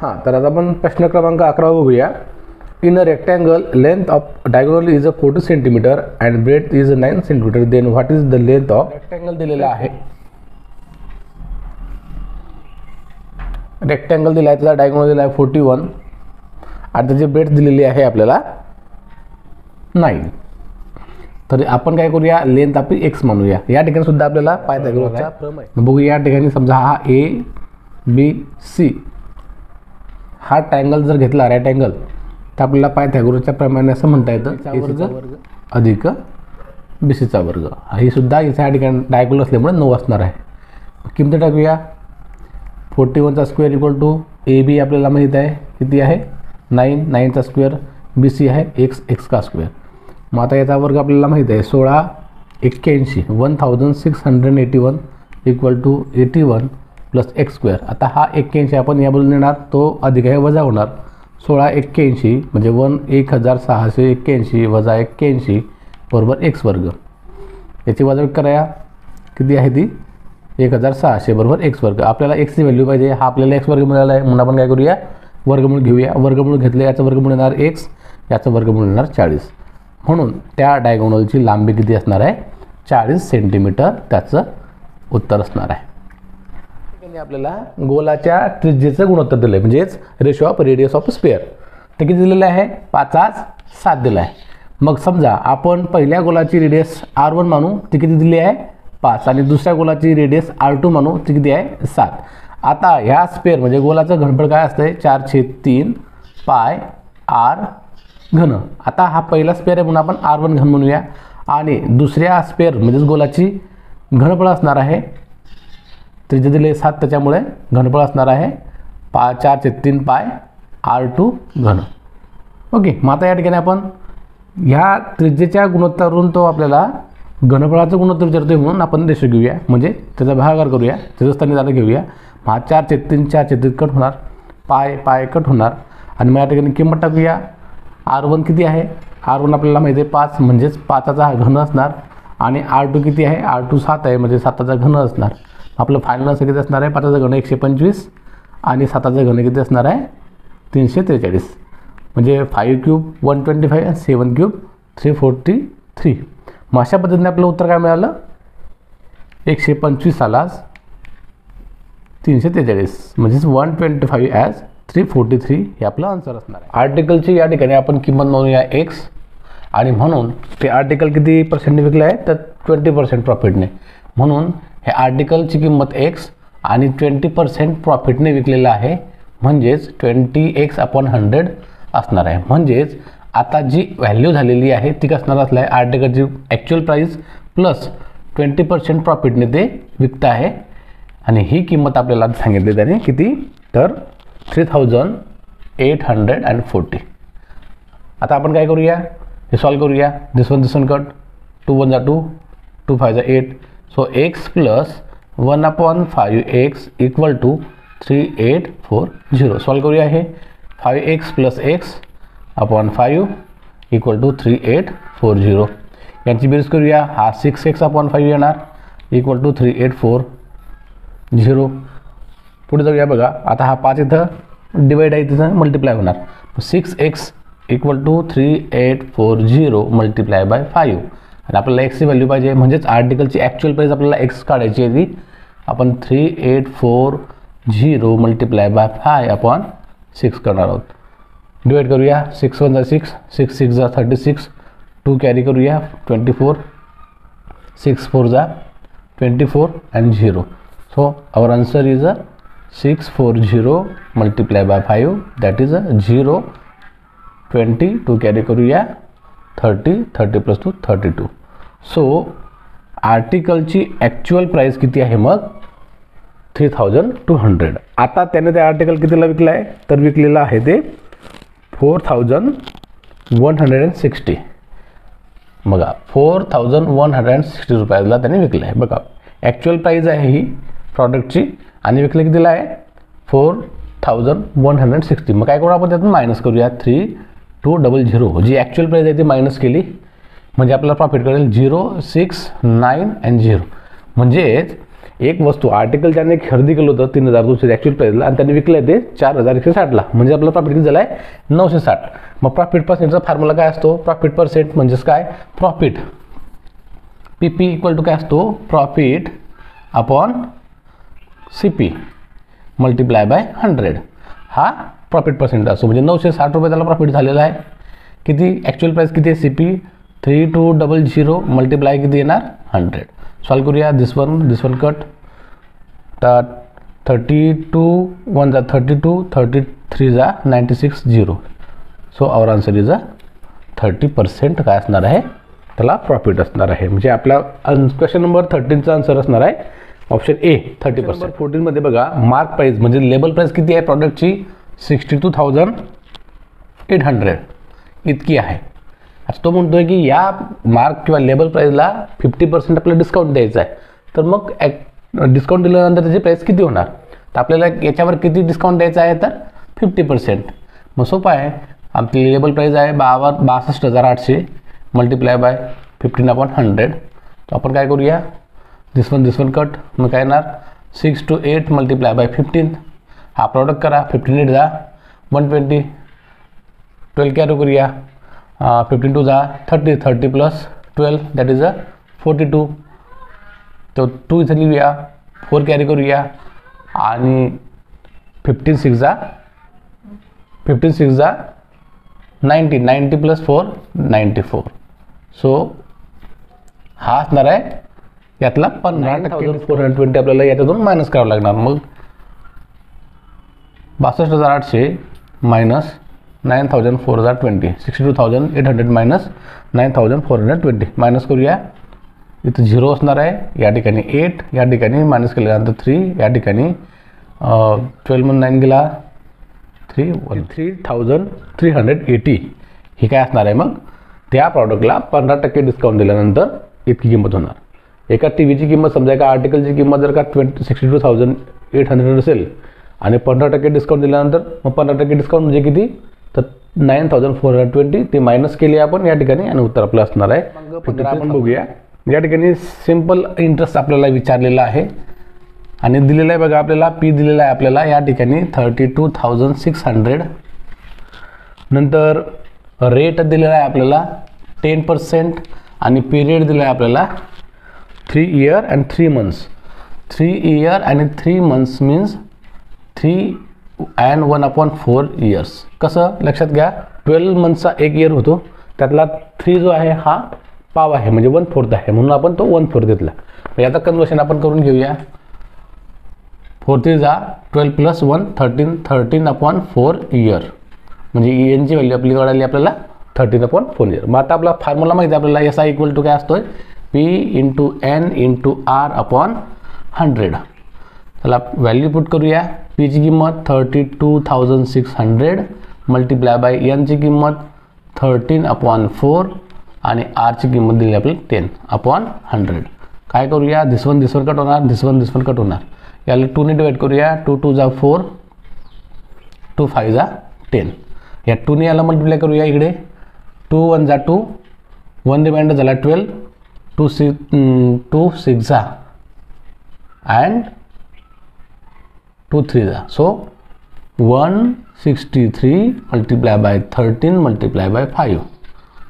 हां, तर आता आपण प्रश्न क्रमांक 11 बघूया. In a rectangle length of diagonal is 40 centimetre and breadth is 9 centimetre, then what is the length of rectangle दिलेला आहे. रेक्टँगल दिला आहे, त्याचा डायगोनल दिला आहे 41 आणि त्याची ब्रेथ दिलेली आहे आपल्याला 9. तर आपण काय करूया, लेंथ आपली एक्स म्हणूया. या ठिकाणी सुद्धा आपल्याला पायथागोरसचा प्रमेय आहे. बघूया या ठिकाणी समजा हा ए बी सी हा ट्रायंगल जर घेतला राईट अँगल, तर आपल्याला पायथागोरसच्या प्रमाणे असं म्हणता येतं एसीचा वर्ग अधिक बीसीचा वर्ग. ही सुद्धा इथे या ठिकाणी डायगोनल असल्यामुळे 9 असणार आहे. किंमत टाकूया. 41चा square equal to A B आपल्याला माहीत आहे किती आहे 9, 9चा स्क्वेअर, बी सी आहे एक्स, एक्स का स्क्वेअर. मग आता याचा वर्ग आपल्याला माहीत आहे 16 81 1681 equal to 81 plus x square. आता हा 81 आपण या बाजूला नेणार, तो अधिक आहे वजा होणार. 16 81 म्हणजे 1681 वजा 81 बरोबर एक्स वर्ग. याची वजा करूया, किती आहे ती 1600 बरोबर एक्स वर्ग. आपल्याला एक्सची व्हॅल्यू पाहिजे, हा आपल्याला एक्स वर्ग मिळाला आहे म्हणून आपण काय करूया वर्गमूळ घेऊया. वर्गमूळ घेतले, याचं वर्गमूळ येणार एक्स, याचं वर्गमूळ येणार 40. म्हणून त्या डायगोनलची लांबी किती असणार आहे 40 सेंटीमीटर त्याचं उत्तर असणार आहे. आपल्याला गोलाच्या त्रिज्येचं गुणोत्तर दिलं आहे, म्हणजेच ratio of radius of spare. ते किती दिलेलं आहे 5/7 दिलं आहे. मग समजा आपण पहिल्या गोलाची रेडियस R1 मानू, ती किती दिली आहे 5 आणि दुसऱ्या गोलाची रेडियस R2 मानू, ती किती आहे 7. आता ह्या स्पेअर म्हणजे गोलाचं घनफळ काय असतंय 4/3 पाय R घन. आता हा पहिला स्पेअर आहे म्हणून आपण R1 घन म्हणूया आणि दुसऱ्या स्पेअर म्हणजेच गोलाची घनफळ असणार आहे, त्रिज्या दिले 7 त्याच्यामुळे घनफळ असणार आहे 4/3 पाय R2 घन. ओके. मग आता या ठिकाणी आपण ह्या त्रिज्येच्या गुणोत्तरावरून तो आपल्याला घनफळाचं गुणोत्तर विचारतोय म्हणून आपण रेशो घेऊया, म्हणजे त्याचा भागाकार करूया, त्याचं स्थानी जागा घेऊया. हा 4/3 कट होणार, पाय कट होणार आणि मग या ठिकाणी किंमत टाकूया. R1 किती आहे, R1 आपल्याला माहिती आहे 5 म्हणजेच 5चा घन असणार आणि R2 किती आहे, R2 7 आहे म्हणजे 7चा घन असणार. आपलं फायनल असं किती असणार आहे 5चा घन 125 आणि 7चा घन किती असणार आहे 343. म्हणजे 5 क्यूब 125 आणि 7 क्यूब 343. मग अशा पद्धतीने आपलं उत्तर काय मिळालं 125 आलाच 343 म्हणजेच 125 ॲज 343 हे आपलं आन्सर असणार आहे. आर्टिकलची या ठिकाणी आपण किंमत म्हणूया एक्स आणि म्हणून ते आर्टिकल किती पर्सेंटने विकलं आहे तर 20% प्रॉफिटने. म्हणून हे आर्टिकलची किंमत एक्स आणि 20% प्रॉफिटने विकलेलं आहे, म्हणजेच 20x/100 असणार आहे. म्हणजेच आता जी व्हॅल्यू झालेली आहे ती असणार असलं आहे आर्टिकलची ॲक्च्युअल प्राईस प्लस 20% प्रॉफिटने ते विकत आहे आणि ही किंमत आपल्याला सांगितली त्याने किती तर 3840. आता आपण काय करूया हे सॉल्व करूया. This one cut 2 1 2 2 5 8. So X plus 1/5x equal to 3840. Solve करूया हे 5x plus x upon 5 equal to 3840. यांची बेरीज करूया. हा 6x/5 येणार इक्वल टू 3840. पुढे जाऊया बघा. आता हा 5 इथं डिवाइड आहे, तिथं मल्टिप्लाय होणार. 6x equal to 3840 multiply by 5 आणि आपल्याला एक्सची व्हॅल्यू पाहिजे, म्हणजेच आर्टिकलची ॲक्च्युअल प्राईस आपल्याला एक्स काढायची आहे. ती आपण 3840 मल्टिप्लाय बाय 5/6 करणार आहोत. डिवाइड करूया. 6 1 6, 6 6 36, 2 कॅरी करूया 24, 6 4 24 and 0. So our answer is 640 multiplied by 5, that is 0 20. 2 carry करूया 30, 30 plus 2 32. सो आर्टिकलची ॲक्च्युअल प्राईस किती आहे मग 3200. आता त्याने ते आर्टिकल कितीला विकलं आहे तर विकलेलं आहे ते 4160. बघा 4160 रुपयाला त्याने विकलं आहे. बघा ॲक्च्युअल प्राईस आहे ही प्रॉडक्टची आणि विकलं कितीला आहे 4160. मग काय करू आपण त्यातून मायनस करूया 3200. जी ॲक्च्युअल प्राईस आहे ती मायनस केली म्हणजे आपल्याला प्रॉफिट कळेल 0 6 9 and 0. म्हणजेच एक वस्तू आर्टिकल ज्याने खरेदी केलं होतं 3200 ॲक्च्युअल प्राईजला आणि त्यांनी विकलं आहे ते 4160ला, म्हणजे आपला प्रॉफिट किती झाला आहे 960. मग प्रॉफिट पर्सेंटचा फॉर्म्युला काय असतो, प्रॉफिट पर्सेंट म्हणजेच काय, profit P P equal to काय असतो, profit upon C P multiply by 100. हा प्रॉफिट पर्सेंट असतो. म्हणजे 960 रुपये त्याला प्रॉफिट झालेला आहे. किती ॲक्च्युअल प्राईस किती आहे, सी पी 3200 मल्टिप्लाय किती येणार 100. सॉल्व करूया. दिस वन कट, तर 32 1 जा 32, 33 जा 96 0. सो आवर आन्सर इज 30% काय असणार आहे, त्याला प्रॉफिट असणार आहे. म्हणजे आपला क्वेश्चन नंबर 13चा आन्सर असणार आहे ऑप्शन ए 30%. 14 मध्ये बघा, मार्क प्राइस म्हणजे लेबल प्राइस किती आहे प्रॉडक्टची 62,800 इतकी आहे. आता तो म्हणतोय की या मार्क किंवा लेबल प्राइसला 50% आपल्याला डिस्काउंट द्यायचा आहे. तर मग डिस्काउंट दिल्यानंतर त्याची प्राइस किती होणार, तर आपल्याला याच्यावर किती डिस्काउंट द्यायचा आहे, तर 50%. मग सोपं आहे, आपली लेबल प्राइस आहे 62,800 मल्टिप्लाय बाय 15/100. तर आपण काय करूया, दिस वन कट, मग काय येणार 6 to 8 मल्टिप्लाय बाय 15. हा प्रॉडक्ट करा, 15 8 जा 120, 12 कॅरी करूया, 15 2 जा 30, 30 प्लस 12 दॅट इज 42. तो 2 इथं लिहूया, 4 कॅरी करूया आणि 15 6 जा 90, 90 प्लस 4 94. सो हा असणार आहे यातला 15,420 आपल्याला याच्यातून मायनस करावं लागणार. मग 62,800 मायनस 9,420, 62,800 मायनस 9,420 मायनस करूया. इथं 0 असणार आहे, या ठिकाणी 8, या ठिकाणी मायनस केल्यानंतर 3, या ठिकाणी 12 मध्ये 9 गेला 3,380. ही काय असणार आहे, मग त्या प्रॉडक्टला 15% डिस्काउंट दिल्यानंतर इतकी किंमत होणार. एका टी व्हीची किंमत समजा, एका आर्टिकलची किंमत जर का 62,800 असेल आणि 15% डिस्काउंट दिल्यानंतर, मग 15% डिस्काउंट म्हणजे किती, तर 9,420. ते मायनस केली आपण या ठिकाणी आणि उत्तर आपलं असणार आहे. मग आपण बघूया, या ठिकाणी सिम्पल इंटरेस्ट आपल्याला विचारलेला आहे आणि दिलेलं आहे बघा, आपल्याला पी दिलेला आहे आपल्याला या ठिकाणी 32,600. नंतर रेट दिलेला आहे आपल्याला 10% आणि पिरियड दिला आहे आपल्याला 3 year and 3 months. 3 year and 3 months means 3 and 1/4 years. कसं लक्षात घ्या, 12 मंथचा 1 इयर होतो, त्यातला 3 जो आहे हा पाव आहे म्हणजे 1/4 आहे, म्हणून आपण तो 1/4 घेतला. आता कन्वर्शन आपण करून घेऊया. 4 3 जा 12 प्लस 1 13, 13/4 इयर म्हणजे एनची व्हॅल्यू आपली कळाली आपल्याला 13/4 इयर. मग आता आपला फॉर्म्युला माहिती आहे आपल्याला, SI इक्वल टू काय असतोय, P into N into R/100. चला व्हॅल्यू पुट करूया. पीची किंमत 32,600 मल्टिप्लाय बाय एनची किंमत 13/4 आणि आरची किंमत दिली आपली 10/100. काय करूया, दिस वन कट होणार, दिस वन कट होणार. याला 2 ने डिवाइड करूया. 2 2 जा 4, 2 5 जा 10. या 2 ने याला मल्टिप्लाय करूया इकडे. 2 1 जा 2, 1 रिमाइंडर झाला 12, 2 6 जा अँड 2 3 जा. So 163 multiply by 13 multiply by 5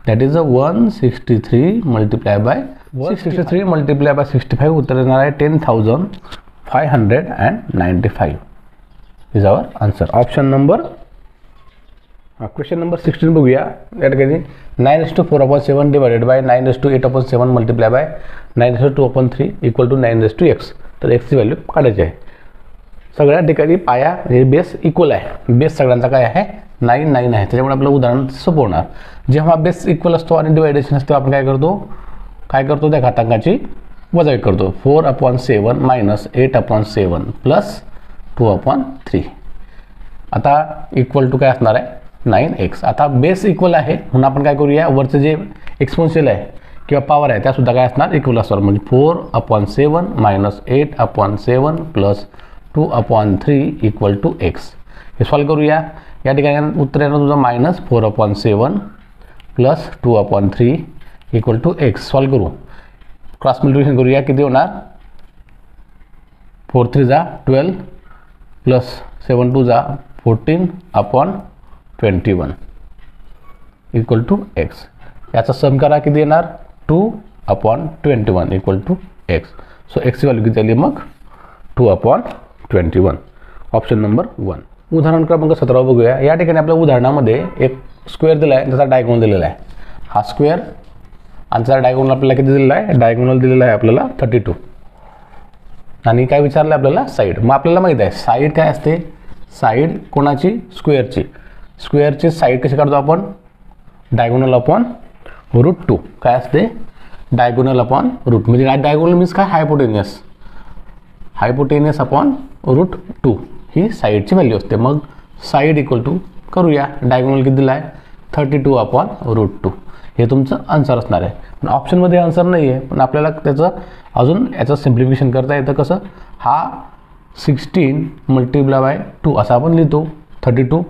that is 163 multiply by 163 multiply by 65 उत्तर येणार आहे 10,595 is our answer. Option number. Question number 16 बघूया. या ठिकाणी 9:4/7 divided by 9:8/7 multiply by 9:2/3 equal to 9:x. तर एक्सची व्हॅल्यू काढायची आहे. सगळ्या ठिकाणी पाया म्हणजे बेस इक्वल आहे. बेस सगळ्यांचा काय आहे 9 9 आहे, त्याच्यामुळे आपलं उदाहरण सोपं होणार. जेव्हा बेस इक्वल असतो आणि डिवायडेशन असतो आपण काय करतो त्या घातांकाची वजा करतो. 4/7 मायनस 8/7 प्लस 2/3. आता इक्वल टू काय असणार आहे 9x. आता बेस इक्वल आहे म्हणून आपण काय करूया, वरचं जे एक्सपोन्शियल आहे किंवा पॉवर आहे त्यासुद्धा काय असणार इक्वल असणार. म्हणजे 4/7 minus 8/7 plus 2/3 equal to x. हे सॉल्व करूया. या ठिकाणी उत्तर येणार तुझं minus 4/7 plus 2/3 equal to x. Solve करू, क्रॉस मल्टिप्लिकेशन करूया. किती होणार 4 3 जा 12 प्लस 7 2 जा 14 अपॉन 21 इक्वल टू एक्स. याचा सम करा किती येणार 2 upon 21 equal to X. So एक्सची व्हॅल्यू किती आली मग 2 अपॉन 21. Option number 1. उदाहरण क्रमांक 17 बघूया. या ठिकाणी आपल्या उदाहरणामध्ये एक स्क्वेअर दिला आहे, त्याचा डायगोनल दिलेला आहे. हा स्क्वेअर आणि त्याचा डायगोनल आपल्याला किती दिलेला आहे, डायगोनल दिलेला आहे आपल्याला 32. आणि काय विचारलं आपल्याला साईड. मग आपल्याला माहीत आहे साईड काय असते, साईड कोणाची स्क्वेअरची. स्क्वेअरची साईड कशी काढतो आपण, डायगोनल अपॉन √2. काय असते डायगोनल अपॉन रूट, म्हणजे डायगोनल मीन्स काय हायपोटेनियस. हायपोटेनियस अपॉन √2 ही साईडची व्हॅल्यू असते. मग साईड इक्वल टू करूया, डायगोनल किती दिला आहे 32 अपॉन √2. हे तुमचं आन्सर असणार आहे. पण ऑप्शनमध्ये आन्सर नाही आहे, पण आपल्याला त्याचं अजून याचं सिम्प्लिफिकेशन करता येतं. कसं, हा 16 मल्टिप्लाय बाय 2 असं आपण लिहितो 32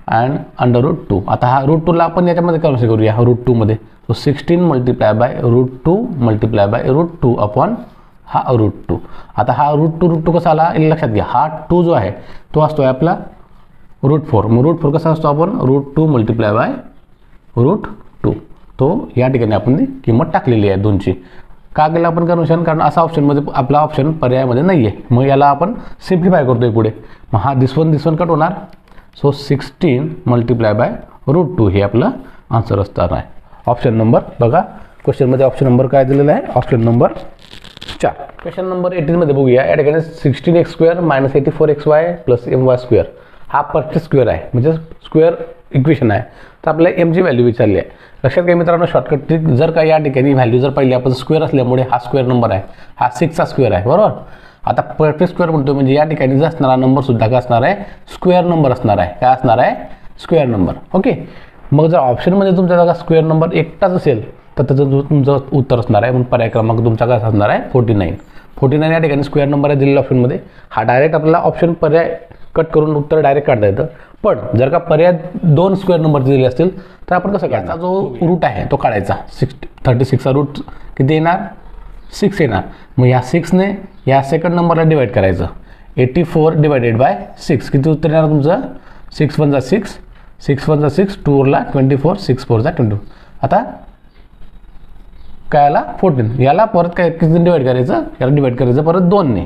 अँड √2. आता हा √2ला आपण याच्यामध्ये कन्वर्ट करूया √2मध्ये. So 16 multiply by √2 multiply by √2 upon हा √2. आता हा √2 कसा आला लक्षात घ्या. हा 2 जो आहे तो असतो आहे आपला √4. मग √4 कसा असतो आपण √2 मल्टिप्लाय बाय √2. तो या ठिकाणी आपण ती किंमत टाकलेली आहे 2ची. का केलं आपण कन्वर्शन, कारण असा ऑप्शनमध्ये आपला ऑप्शन पर्यायामध्ये नाही आहे. मग याला आपण सिम्प्लिफाय करतोय पुढे. मग हा दिस वन कट होणार. सो 16 मल्टिप्लाय बाय √2 हे आपलं आन्सर असणार आहे. ऑप्शन नंबर बघा क्वेश्चनमध्ये ऑप्शन नंबर काय दिलेला आहे, ऑप्शन नंबर 4. क्वेश्चन नंबर 18 मध्ये बघूया. या ठिकाणी 16x² - 84xy + my². हा परफेक्ट स्क्वेअर आहे, म्हणजे स्क्वेअर इक्वेशन आहे. तर आपल्याला एमची व्हॅल्यू विचारली आहे. लक्षात घ्या मित्रांनो, शॉर्टकट ट्रिक. जर का या ठिकाणी व्हॅल्यू जर पाहिली आपण स्क्वेअर असल्यामुळे हा स्क्वेअर नंबर आहे, हा 6चा स्क्वेअर आहे बरोबर. आता परफेक्ट स्क्वेअर म्हणतो म्हणजे या ठिकाणी जर असणारा नंबर सुद्धा काय असणार आहे, स्क्वेअर नंबर असणार आहे. काय असणार आहे, स्क्वेअर नंबर. ओके. मग जर ऑप्शनमध्ये तुमचा जागा स्क्वेअर नंबर एकटाच असेल तर त्याचं तुमचं उत्तर असणार आहे. म्हणून पर्याय क्रमांक तुमचा काय असणार आहे 49. 49 या ठिकाणी स्क्वेअर नंबर आहे दिलेला ऑप्शनमध्ये. हा डायरेक्ट आपल्याला ऑप्शन पर्याय कट करून उत्तर डायरेक्ट काढता येतं. पण जर का पर्याय 2 स्क्वेअर नंबर दिलेले असतील तर आपण कसं काढायचा, जो रूट आहे तो काढायचा. 36चा रूट किती येणार 6 येणार. मग या 6ने या सेकंड नंबरला डिवाईड करायचं. 84 डिवायडेड बाय 6 किती उत्तर येणार तुमचं 6 1 जा 6 6 1 जा 6 2 ला 24 6 4 जा 22. आता काय आला 14. याला परत काय किती डिवाईड करायचं, याला डिवाईड करायचं परत 2ने.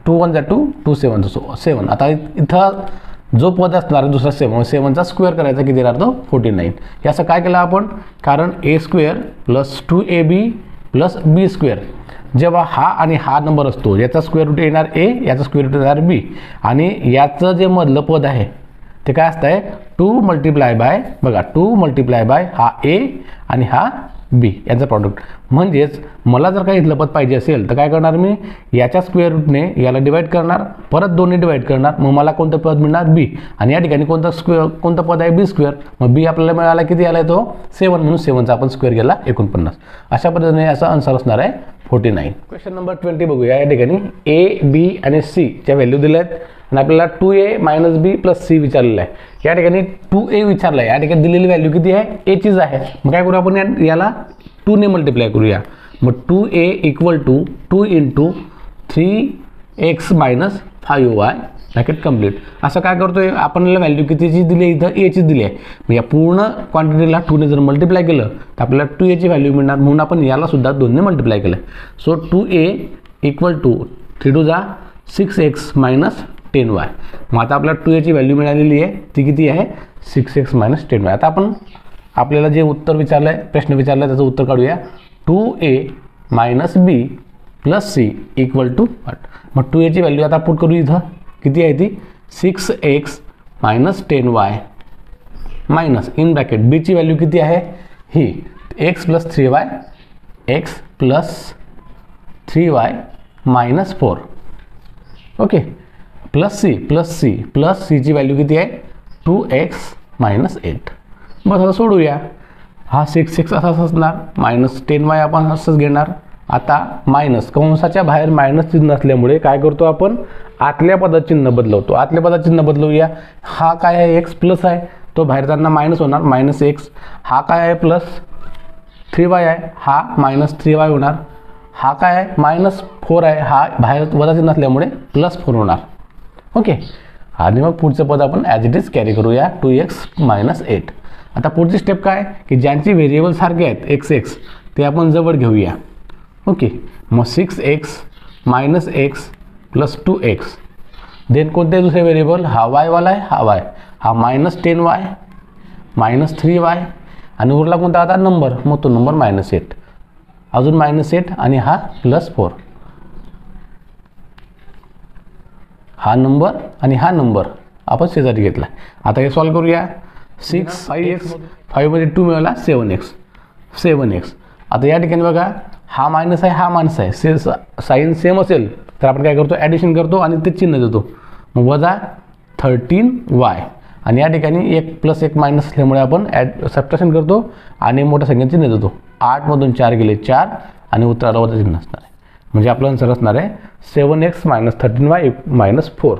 2 1 जा 2 2 7 7. आता इथं जो पद असणार आहे दुसरा 7चा स्क्वेअर करायचा किती येणार तो 49. हे असं काय केलं आपण, कारण a² + 2ab + b². जेव्हा हा आणि हा नंबर असतो याचा स्क्वेअर रूट येणार a, याचा स्क्वेअर रूट येणार b, आणि याचं जे मधलं पद आहे ते काय असतं आहे 2 मल्टिप्लाय बाय बघा 2 मल्टिप्लाय बाय हा a आणि हा b यांचा प्रॉडक्ट. म्हणजेच मला जर काही इथलं पद पाहिजे असेल तर काय करणार मी, याच्या स्क्वेअर रूटने याला डिवाईड करणार, परत 2ने डिवाईड करणार. मग मला कोणतं पद मिळणार b, आणि या ठिकाणी कोणतं पद आहे b². मग b आपल्याला मिळाला किती आला आहे तो 7, म्हणून 7चा आपण स्क्वेअर गेला 49. अशा पद्धतीने याचा आन्सर असणार आहे 49. क्वेश्चन नंबर 20 बघूया. या ठिकाणी a, b आणि c च्या व्हॅल्यू दिल्या आहेत आणि आपल्याला 2a - b + c विचारलेलं आहे. या ठिकाणी 2a विचारलं आहे. या ठिकाणी दिलेली व्हॅल्यू किती आहे a चीच आहे. मग काय करू आपण याला 2ने मल्टिप्लाय करूया. मग 2a = 2 × 3x - 5y bracket complete. असं काय करतोय आपण, व्हॅल्यू कितीची दिली आहे इथं a चीच दिली आहे. मग या पूर्ण क्वांटिटीला 2ने जर मल्टिप्लाय केलं तर आपल्याला 2a ची व्हॅल्यू मिळणार, म्हणून आपण याला सुद्धा 2ने मल्टिप्लाय केलं. सो 2a = 3 2 जा 6x - 10y. मग आता आपल्याला 2a ची व्हॅल्यू मिळालेली आहे, ती किती आहे 6x - 10y. आता आपण आपल्याला जे उत्तर विचारलं आहे, प्रश्न विचारला आहे, त्याचं उत्तर काढूया. 2a - b + c = what. मग 2a ची व्हॅल्यू आता पुट करू इथं किती आहे ती 6x - 10y minus in bracket b ची व्हॅल्यू किती आहे ही x + 3y x + 3y - 4. Okay. Plus C ची व्हॅल्यू किती आहे 2x - 8. बस आता सोडूया. हा 6x असाच असणार, -10y आपण असंच घेणार. आता मायनस कंसाच्या बाहेर मायनस चिन्ह असल्यामुळे काय करतो आपण, आतल्या पदात चिन्ह बदलवतो. आतल्या पदात चिन्ह बदलवूया. हा काय आहे x प्लस आहे, तो बाहेर जाताना मायनस होणार -x. हा काय आहे +3y आहे, हा -3y होणार. हा काय आहे -4 आहे, हा बाहेर वजा चिन्ह नसल्यामुळे +4 होणार. ओके. आणि मग पुढचं पद आपण ॲज इट इज कॅरी करूया 2x - 8. आता पुढची स्टेप काय की ज्यांची व्हेरिएबल सारखे आहेत x ते आपण जवळ घेऊया. ओके. मग 6x - x + 2x. देन कोणते दुसरे व्हेरिएबल, हा y वाला आहे, हा y, हा -10y -3y आणि उरला कोणता आता नंबर, मग तो नंबर -8, अजून -8 आणि हा +4. हा नंबर आणि हा नंबर आपण शेजारी घेतला. आता हे सॉल्व करूया. 6 5x 5 मध्ये 2 मिळाला 7x. आता या ठिकाणी बघा हा मायनस आहे, हा मायनस आहे, साईन सेम असेल तर आपण काय करतो ॲडिशन करतो आणि ते चिन्ह देतो. मग वजा 13y आणि या ठिकाणी 1 + 1 मायनस असल्यामुळे आपण सबट्रॅक्शन करतो आणि मोठ्या संख्येने चिन्ह देतो. 8 मधून 4 गेले 4 आणि उत्तराला वजा चिन्ह असणार आहे. म्हणजे आपलं आन्सर असणार आहे 7x - 13y - 4.